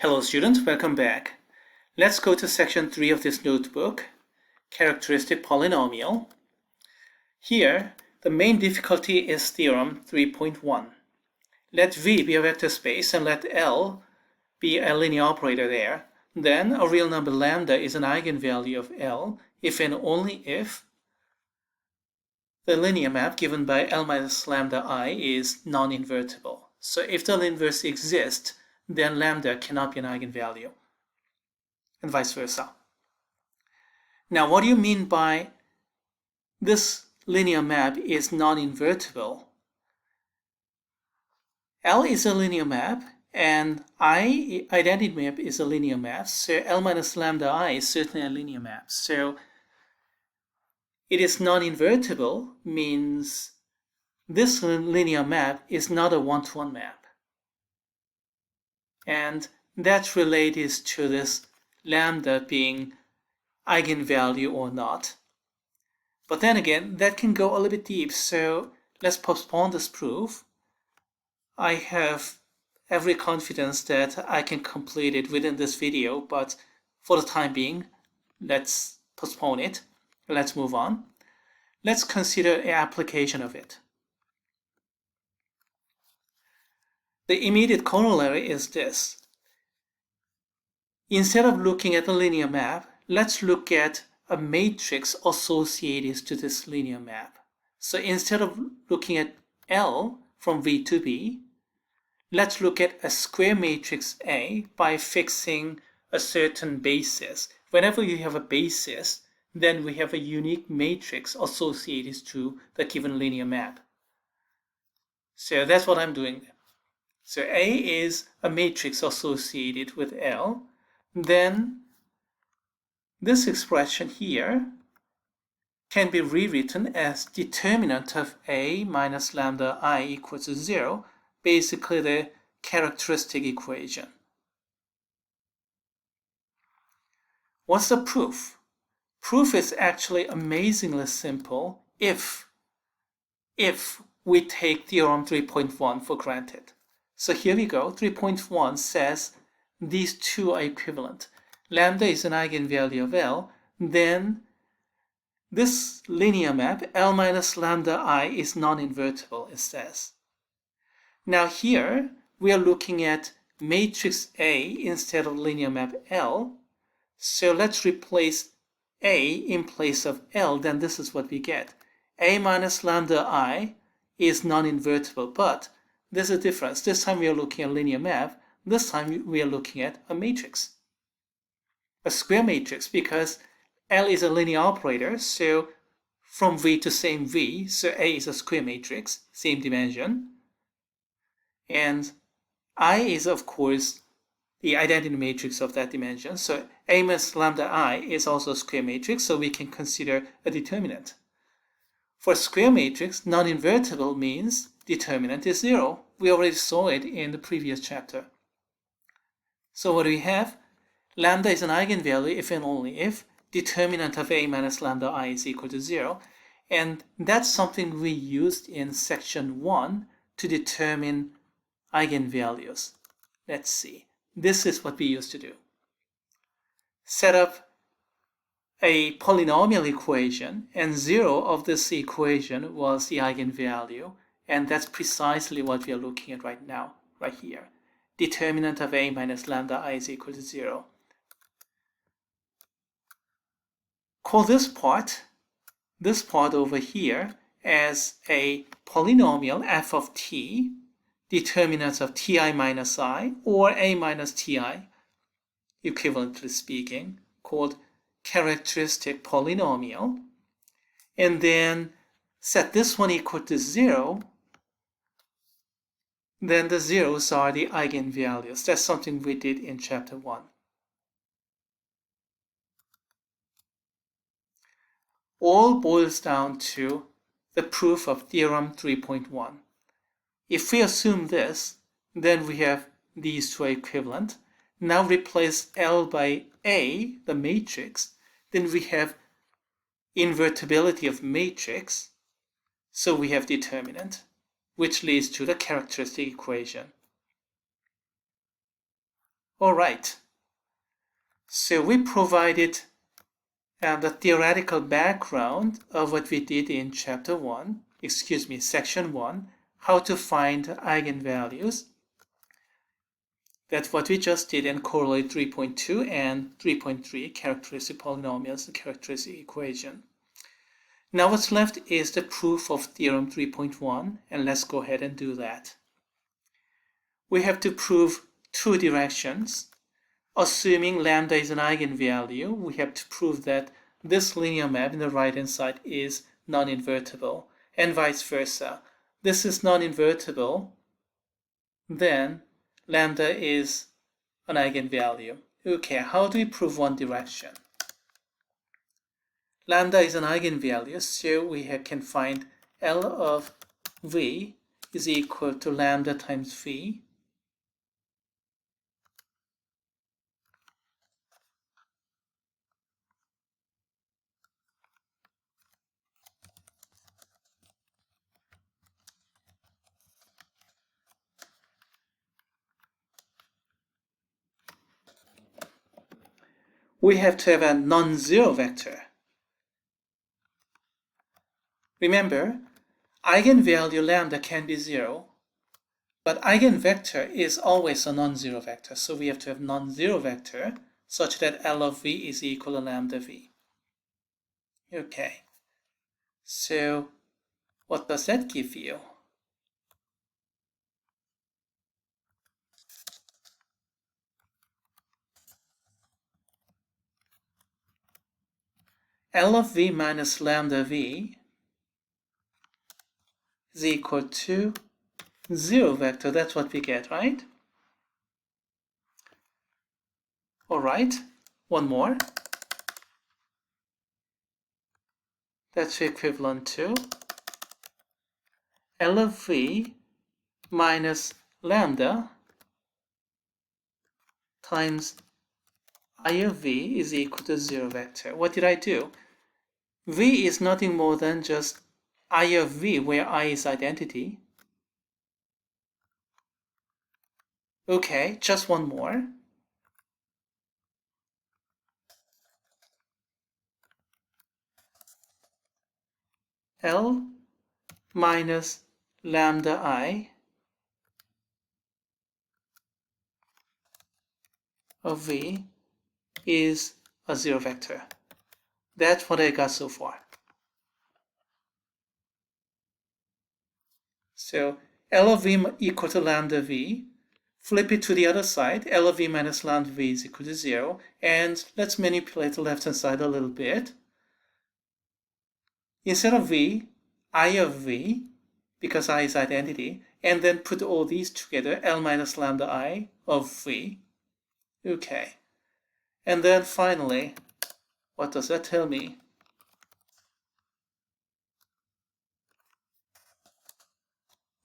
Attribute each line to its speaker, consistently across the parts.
Speaker 1: Hello students, welcome back. Let's go to section 3 of this notebook, characteristic polynomial. Here, the main difficulty is theorem 3.1. Let V be a vector space and let L be a linear operator there. Then a real number lambda is an eigenvalue of L if and only if the linear map given by L minus lambda I is non-invertible. So if the inverse exists, then lambda cannot be an eigenvalue, and vice versa. Now, what do you mean by this linear map is non-invertible? L is a linear map, and I, identity map, is a linear map, so L minus lambda I is certainly a linear map. So it is non-invertible means this linear map is not a one-to-one map. And that relates to this lambda being eigenvalue or not. But then again, that can go a little bit deep, so let's postpone this proof. I have every confidence that I can complete it within this video, but for the time being, let's postpone it. Let's move on. Let's consider an application of it. The immediate corollary is this. Instead of looking at the linear map, let's look at a matrix associated to this linear map. So instead of looking at L from V to B, let's look at a square matrix A by fixing a certain basis. Whenever you have a basis, then we have a unique matrix associated to the given linear map. So that's what I'm doing there. So A is a matrix associated with L. Then this expression here can be rewritten as determinant of A minus lambda I equals to 0, basically the characteristic equation. What's the proof? Proof is actually amazingly simple if we take theorem 3.1 for granted. So here we go. 3.1 says these two are equivalent. Lambda is an eigenvalue of L. Then this linear map, L minus lambda I, is non-invertible, it says. Now here, we are looking at matrix A instead of linear map L. So let's replace A in place of L. Then this is what we get. A minus lambda I is non-invertible, but there's a difference. This time we are looking at a linear map. This time we are looking at a matrix. A square matrix, because L is a linear operator, so from V to same V, so A is a square matrix, same dimension. And I is, of course, the identity matrix of that dimension. So A minus lambda I is also a square matrix, so we can consider a determinant. For square matrix, non-invertible means determinant is 0. We already saw it in the previous chapter. So what do we have? Lambda is an eigenvalue if and only if determinant of A minus lambda I is equal to 0. And that's something we used in section 1 to determine eigenvalues. Let's see. This is what we used to do. Set up a polynomial equation, and 0 of this equation was the eigenvalue, and that's precisely what we are looking at right now, right here. Determinant of A minus lambda I is equal to 0. Call this part over here as a polynomial f of t, determinants of ti minus I, or A minus ti, equivalently speaking, called characteristic polynomial. And then set this one equal to 0, then the zeros are the eigenvalues. That's something we did in chapter 1. All boils down to the proof of theorem 3.1. If we assume this, then we have these two are equivalent. Now replace L by A, the matrix, then we have invertibility of matrix, so we have determinant, which leads to the characteristic equation. All right. So we provided the theoretical background of what we did in section 1, how to find eigenvalues. That's what we just did in corollary 3.2 and 3.3, characteristic polynomials and characteristic equation. Now what's left is the proof of theorem 3.1, and let's go ahead and do that. We have to prove two directions. Assuming lambda is an eigenvalue, we have to prove that this linear map in the right-hand side is non-invertible, and vice versa. This is non-invertible, then lambda is an eigenvalue. Okay, how do we prove one direction? Lambda is an eigenvalue, so we can find L of v is equal to lambda times v. We have to have a non-zero vector. Remember, eigenvalue lambda can be 0, but eigenvector is always a non-zero vector, so we have to have non-zero vector such that L of v is equal to lambda v. Okay, so what does that give you? L of v minus lambda v is equal to 0 vector. That's what we get, right? All right, one more. That's equivalent to L of v minus lambda times I of v is equal to 0 vector. What did I do? V is nothing more than just I of v, where I is identity. Okay, just one more. L minus lambda I of v is a 0 vector. That's what I got so far. So L of v equal to lambda v. Flip it to the other side. L of v minus lambda v is equal to 0. And let's manipulate the left-hand side a little bit. Instead of v, I of v, because I is identity, and then put all these together, L minus lambda I of v. Okay. And then finally, what does that tell me?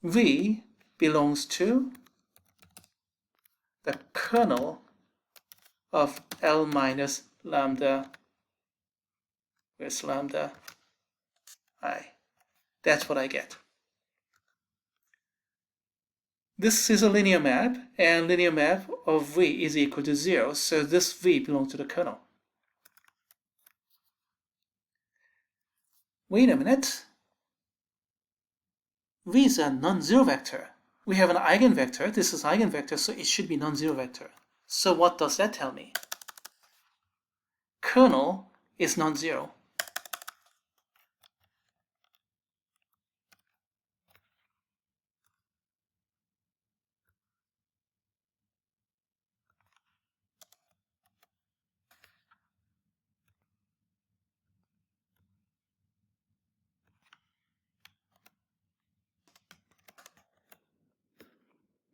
Speaker 1: V belongs to the kernel of L minus lambda, where's lambda I? That's what I get. This is a linear map, and linear map of v is equal to 0, so this v belongs to the kernel. Wait a minute. V is a non-zero vector. We have an eigenvector. This is eigenvector, so it should be non-zero vector. So what does that tell me? Kernel is non-zero.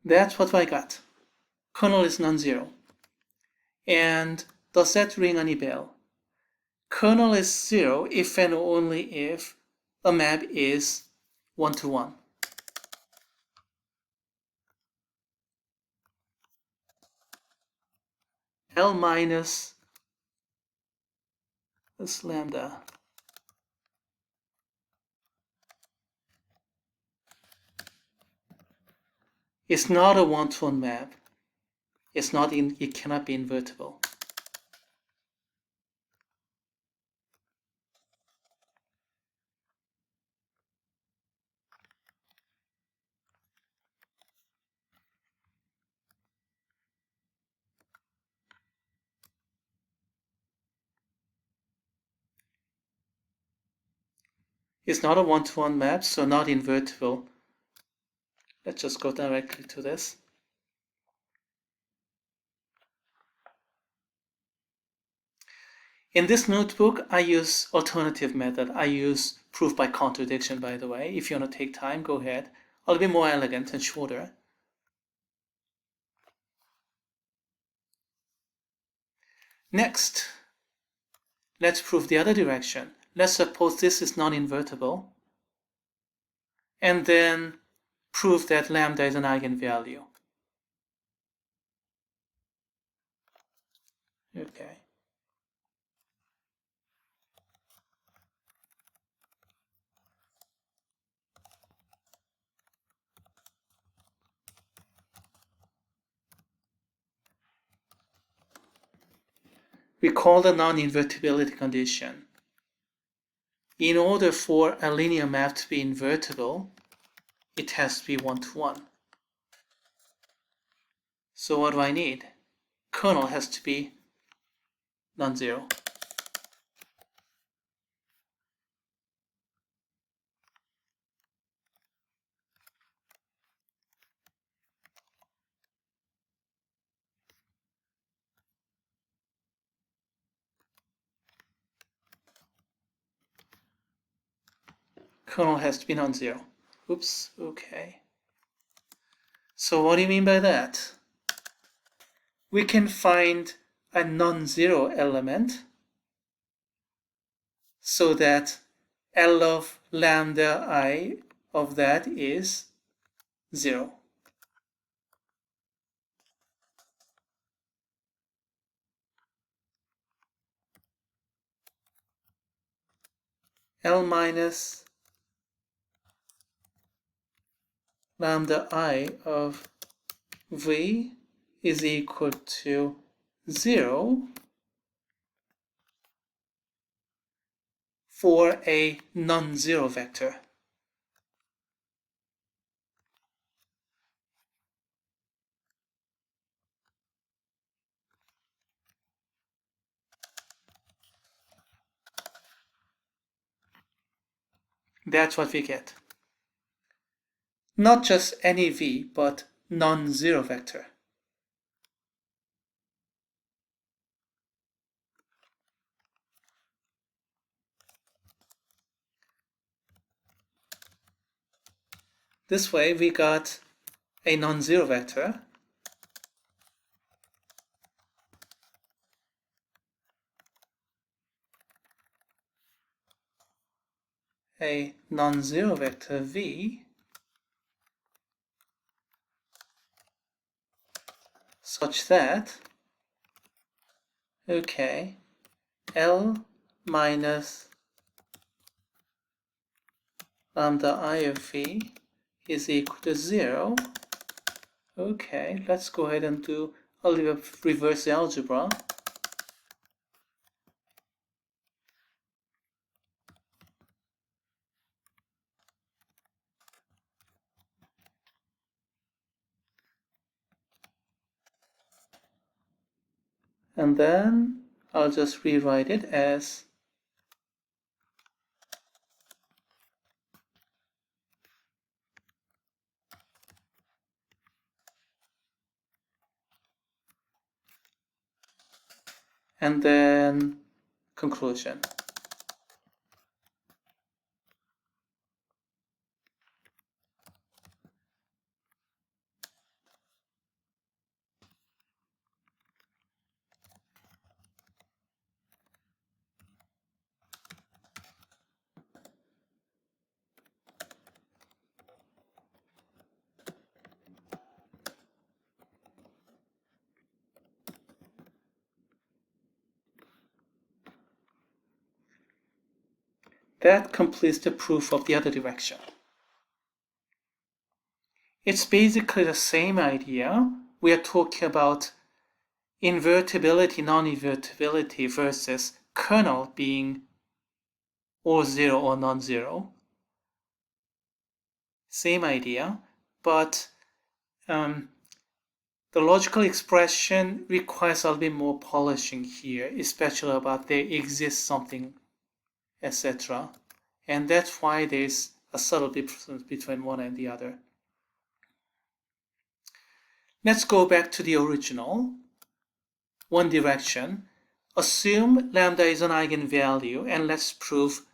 Speaker 1: That's what I got. Kernel is non-zero. And does that ring any bell? Kernel is 0 if and only if a map is 1-to-1. L minus this lambda is not a 1-to-1 map. it cannot be invertible. It's not a one-to-one match, so not invertible. Let's just go directly to this. In this notebook, I use alternative method. I use proof by contradiction, by the way. If you want to take time, go ahead. A little bit more elegant and shorter. Next, let's prove the other direction. Let's suppose this is non-invertible, and then prove that lambda is an eigenvalue. Okay. We call the non-invertibility condition. In order for a linear map to be invertible, it has to be one-to-one. So what do I need? Kernel has to be non-zero. Kernel has to be non-zero. Oops, okay. So what do you mean by that? We can find a non-zero element so that L of lambda I of that is 0. L minus lambda I of V is equal to 0 for a non-zero vector. That's what we get. Not just any V, but non-zero vector. This way we got a non-zero vector V such that, okay, L minus lambda I of V is equal to 0. Okay, let's go ahead and do a little bit of reverse algebra. And then I'll just rewrite it as and then conclusion. That completes the proof of the other direction. It's basically the same idea. We are talking about invertibility, non-invertibility versus kernel being or 0 or non-zero. Same idea, but the logical expression requires a little bit more polishing here, especially about there exists something, etc. And that's why there's a subtle difference between one and the other. Let's go back to the original. One direction. Assume lambda is an eigenvalue, and let's prove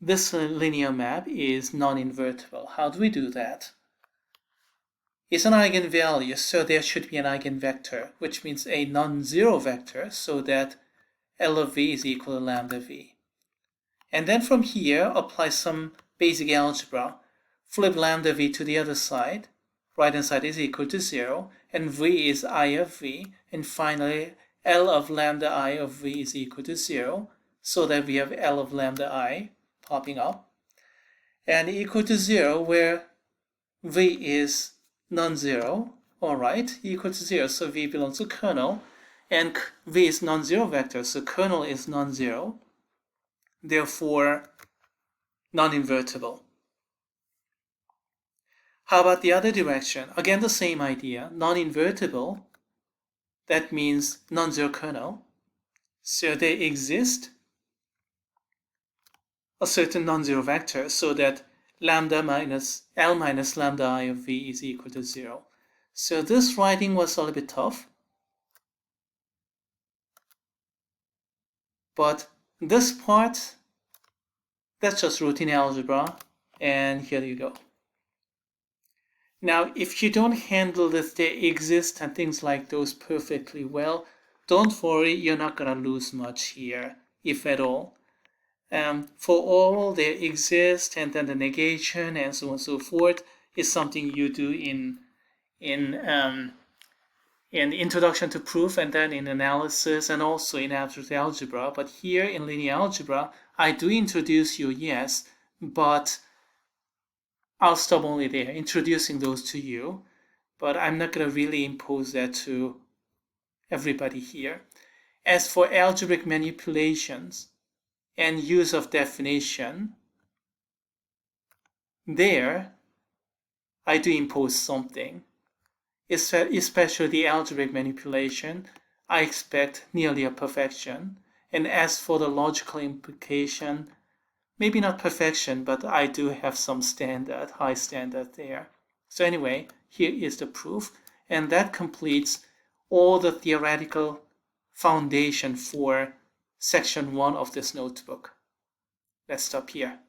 Speaker 1: this linear map is non-invertible. How do we do that? It's an eigenvalue, so there should be an eigenvector, which means a non-zero vector, so that L of v is equal to lambda v. And then from here, apply some basic algebra. Flip lambda v to the other side. Right-hand side is equal to 0, and v is I of v, and finally L of lambda I of v is equal to 0, so that we have L of lambda I popping up, and equal to 0 where v is non-zero, alright, equal to 0, so v belongs to kernel, and v is non-zero vector, so kernel is non-zero, therefore non-invertible. How about the other direction? Again, the same idea, non-invertible, that means non-zero kernel, so they exist a certain non-zero vector so that lambda minus L minus lambda I of v is equal to 0. So this writing was a little bit tough, but this part, that's just routine algebra, and here you go. Now, if you don't handle this they exist and things like those perfectly well, don't worry, you're not going to lose much here, if at all. For all they exist, and then the negation and so on and so forth is something you do in introduction to proof, and then in analysis, and also in abstract algebra. But here in linear algebra, I do introduce you, yes, but I'll stop only there, introducing those to you, but I'm not going to really impose that to everybody here. As for algebraic manipulations and use of definition, there I do impose something. Especially the algebraic manipulation, I expect nearly a perfection. And as for the logical implication, maybe not perfection, but I do have some standard, high standard there. So anyway, here is the proof, and that completes all the theoretical foundation for section 1 of this notebook. Let's stop here.